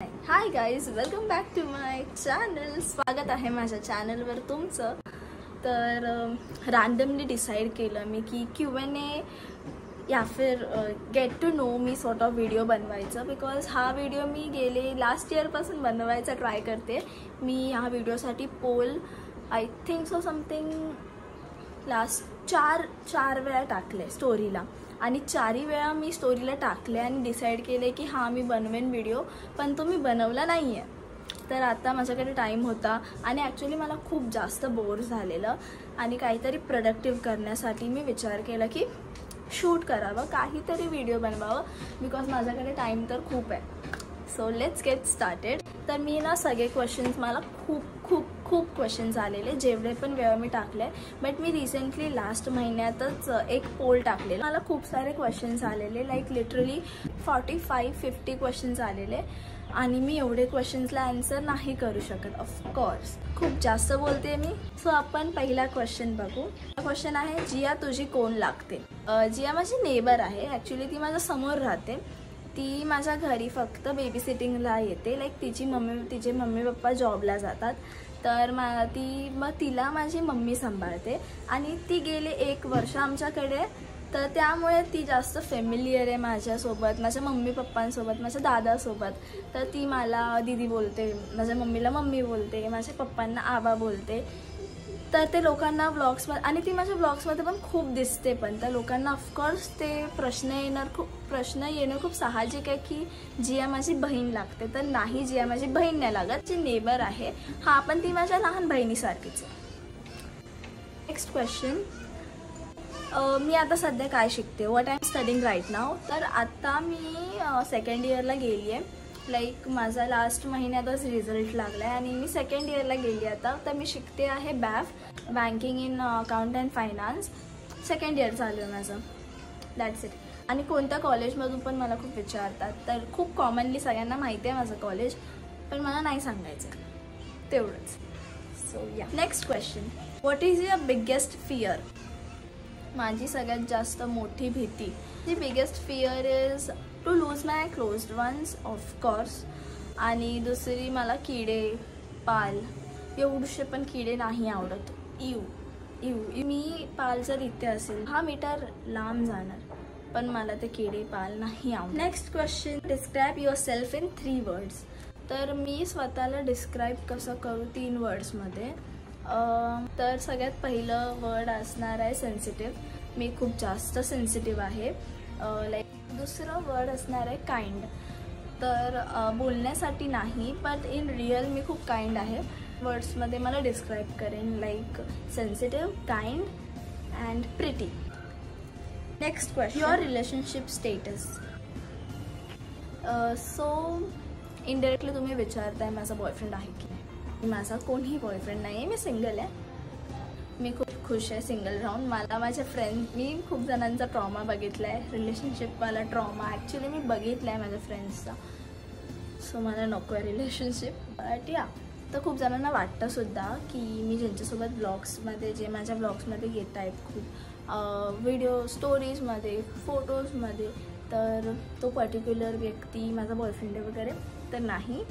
High guys, welcome back to my channel. स्वागत आहे माझ्या चॅनलवर तुमचं. तर रॅन्डमली डिसाईड केलं मी की Q&A या फिर get to know me sort of video बनवायचं. बिकॉज हा व्हिडिओ मी गेले लास्ट इयरपासून बनवायचा ट्राय करते. मी ह्या व्हिडिओसाठी poll I think so something last चार वेळा टाकले स्टोरीला, आणि 4ही वेळा मी स्टोरीला टाकले आणि डिसाईड केले की हां मी बनवेन व्हिडिओ, पण तो मी बनवला नाही आहे. तर आता माझ्याकडे टाईम होता आणि ॲक्च्युली मला खूप जास्त बोर झालेलं आणि काहीतरी प्रोडक्टिव्ह करण्यासाठी मी विचार केला की शूट करावं, काहीतरी व्हिडिओ बनवावं, बिकॉज माझ्याकडे टाईम तर खूप आहे. So let's get started. तर मी ना सगळे क्वेश्चन्स, मला खूप खूप खूप क्वेश्चन्स आलेले जेवढे पण वेळ मी टाकले. बट मी रिसेंटली लास्ट महिन्यातच एक पोल टाकलेलं. मला खूप सारे क्वेश्चन्स आलेले, लाईक लिटरली 45-50 क्वेश्चन्स आलेले, आणि मी एवढे क्वेश्चन्सला आन्सर नाही करू शकत. ऑफकोर्स खूप जास्त बोलते मी. सो आपण पहिला क्वेश्चन बघू. क्वेश्चन आहे, जिया तुझी कोण लागते? जिया माझी नेबर आहे. ॲक्च्युली ती माझ्या समोर राहते. ती माझ्या घरी फक्त बेबी सिटिंगला येते. लाईक तिचे मम्मी पप्पा जॉबला जातात, तर मग तिला माझी मम्मी सांभाळते. आणि ती गेले 1 वर्ष आमच्याकडे, तर त्यामुळे ती जास्त फेमिलियर आहे माझ्यासोबत, माझ्या मम्मी पप्पांसोबत, माझ्या दादासोबत. तर ती मला दीदी बोलते, माझ्या मम्मीला मम्मी बोलते, माझ्या पप्पांना आबा बोलते. तर ते लोकांना व्लॉग्समध्ये, आणि ती माझ्या व्लॉग्समध्ये पण खूप दिसते. पण त्या लोकांना ऑफकोर्स ते प्रश्न येणं खूप साहजिक आहे की जिया माझी बहीण लागते. तर नाही, जिया माझी बहीण नाही लागत, जी नेबर आहे. हा, पण ती माझ्या लहान बहिणीसारखीच आहे. नेक्स्ट क्वेश्चन, मी आता सध्या काय शिकते? What I am studying right now? तर आता मी 2nd इयरला गेली आहे. लाईक माझा लास्ट महिन्यातच रिझल्ट लागला आहे आणि मी 2nd इयरला गेली आता. तर मी शिकते आहे BAF, banking in account and finance. 2nd year चालू आहे माझं. That's it. आणि कोणत्या कॉलेजमधून पण मला खूप विचारतात. तर खूप कॉमनली सगळ्यांना माहिती आहे माझं कॉलेज, पण मला नाही सांगायचं, तेवढंच. So yeah. Next question, what is your biggest fear? माझी सगळ्यात जास्त मोठी भीती, जी biggest fear is to lose my closed ones of course. आणि दुसरी, मला किडे पाल, एवढे पण किडे नाही आवडत. मी पाल जर इथे असेल 10 मीटर लांब जाणार, पण मला ते किडे पाल नाही आवडत. Next question, describe your self in 3 words. तर मी स्वतःला डिस्क्राईब कसं करू 3 वर्ड्समध्ये? तर सगळ्यात पहिलं वर्ड असणार आहे सेन्सिटिव्ह. मी खूप जास्त सेन्सिटिव्ह आहे. लाईक दुसरं वर्ड असणार आहे काइंड. तर बोलण्यासाठी नाही, पण इन रिअल मी खूप काइंड आहे. वर्ड्समध्ये मला डिस्क्राईब करेन, like sensitive, kind and pretty. Next question, your relationship status. So indirectly तुम्ही विचारताय माझा बॉयफ्रेंड आहे की नाही. माझा कोणीही बॉयफ्रेंड नाही आहे, मी सिंगल आहे. मी खूप खुश आहे सिंगल राहून. मला माझ्या मी खूप जणांचा ट्रॉमा बघितला आहे, रिलेशनशिपवाला ट्रॉमा ॲक्च्युली मी बघितला आहे माझ्या फ्रेंड्सचा. सो मला नको आहे रिलेशनशिप. बट या, तर खूप जणांना वाटतंसुद्धा की मी ज्यांच्यासोबत ब्लॉग्समध्ये, जे माझ्या ब्लॉग्समध्ये येत आहेत खूप व्हिडिओ, स्टोरीजमध्ये, फोटोजमध्ये, तर तो पर्टिक्युलर व्यक्ती माझा बॉयफ्रेंड आहे वगैरे. तर नाही,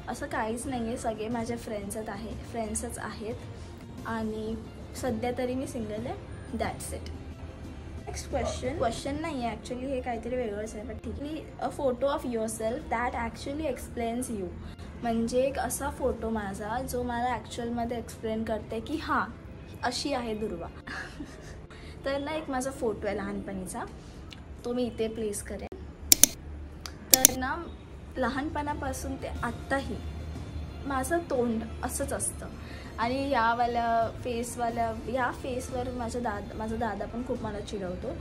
असं काहीच नाही आहे. सगळे माझे फ्रेंड्सच आहेत आणि सध्या तरी मी सिंगल आहे. That's it. नेक्स्ट क्वेश्चन नाही आहे ॲक्च्युली, हे काहीतरी वेगळंच आहे, पण ठीक आहे. A photo of yourself that actually explains you. म्हणजे एक असा फोटो माझा जो मला ॲक्च्युअलमध्ये एक्सप्लेन करते की हां, अशी आहे दुर्वा. तर ना एक माझा फोटो आहे लहानपणीचा, तो मी इथे प्लेस करेन. तर ना लहानपणापासून ते आत्ताही माझं तोंड असंच असतं. आणि या फेसवर माझा दादा पण खूप मला चिडवतो.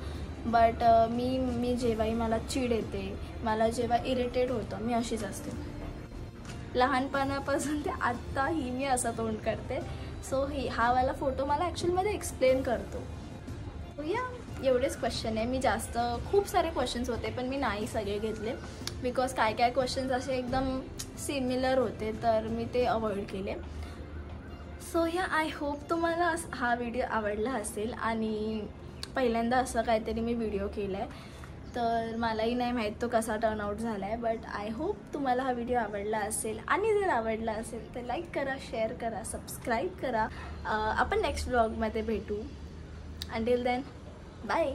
बट मी जेव्हाही मला चिड येते, मला जेव्हा इरिटेट होतं, मी अशीच असते. लहानपणापासून ते आत्ताही मी असं तोंड करते. सो हा वाला फोटो मला ॲक्च्युअलमध्ये एक्सप्लेन करतो. या, एवढेच क्वेश्चन आहे. मी खूप सारे क्वेश्चन्स होते, पण मी नाही सगळे घेतले, बिकॉज काय क्वेश्चन्स असे एकदम सिमिलर होते, तर मी ते अवॉइड केले. सो या, आय होप तुम्हाला हा व्हिडिओ आवडला असेल आणि पहिल्यांदा असं काहीतरी मी व्हिडिओ केला आहे. तर मलाही नाही माहीत तो कसा टर्नआउट झाला आहे, बट आय होप तुम्हाला हा व्हिडिओ आवडला असेल. आणि जर आवडला असेल तर लाईक करा, शेअर करा, सबस्क्राईब करा. आपण नेक्स्ट व्लॉगमध्ये भेटू. Until then, bye.